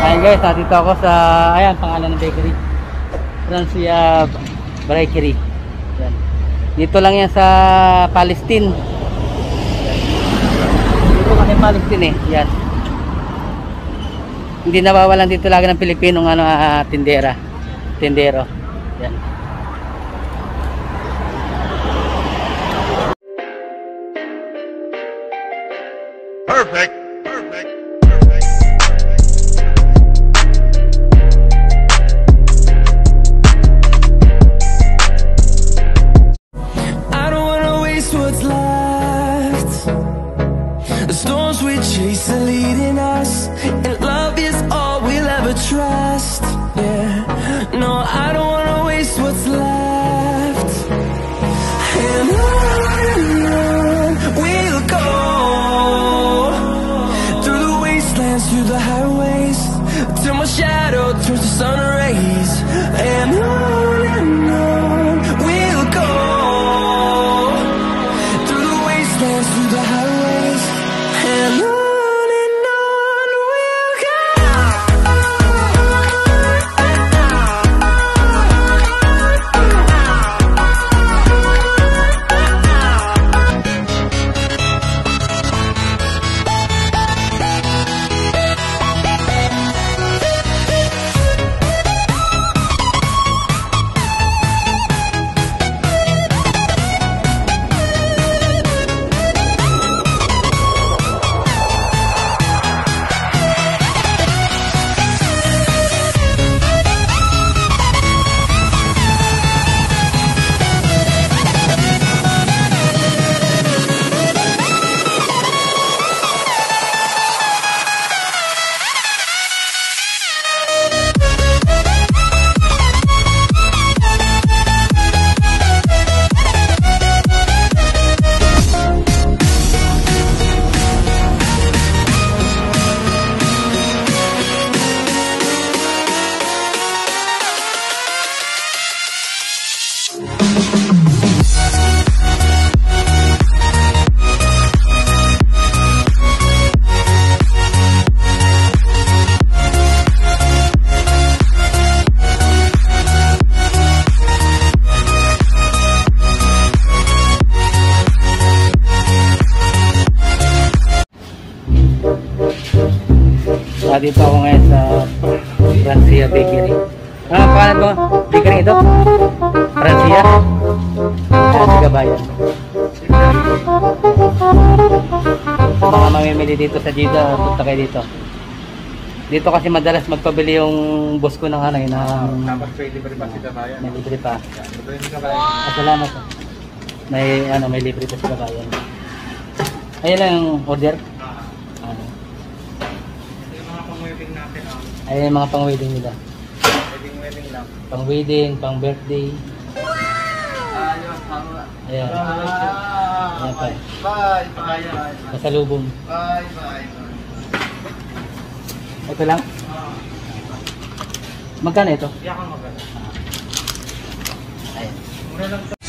Ayan guys, nandito ako sa, ayan, pangalan ng bakery, Francia Bakery. Ayan. Dito lang yan sa Palestine. Dito kasi Palestine eh. Yan. Hindi nawawalan dito lagi ng Pilipinong tindero. Yan. Perfect. I don't wanna waste what's left. The storms we chase are leading us, and love is all we'll ever trust. Yeah, no, I don't wanna waste what's left. And on we'll go, through the wastelands, through the highways, till my shadow turns to sun rays. And on we'll go, through the wastelands, through the highways, and on we'll go. Dito ako ngayon sa Francia Bakery. Ano ang pangalan mo? Bakery ito? Francia? Ayan, sa kabayan. Mga mamimili dito sa Jeddah, punta kayo dito. Dito kasi madalas magpabili yung boss ko ng Tapos may libre pa si kabayan. may libre pa. Libre si kabayan. Salamat. May libre pa sa kabayan. Ayun lang yung order. Wedding natin Ayun yung mga pang-wedding nila. wedding lang. Pang-wedding, pang-birthday. Ayos, tama. Ayan. Ayan pa. Bye. Pasalubong. Bye. Ito lang. Magkano ito? Iyak ang maganda. Ayan. Mura lang.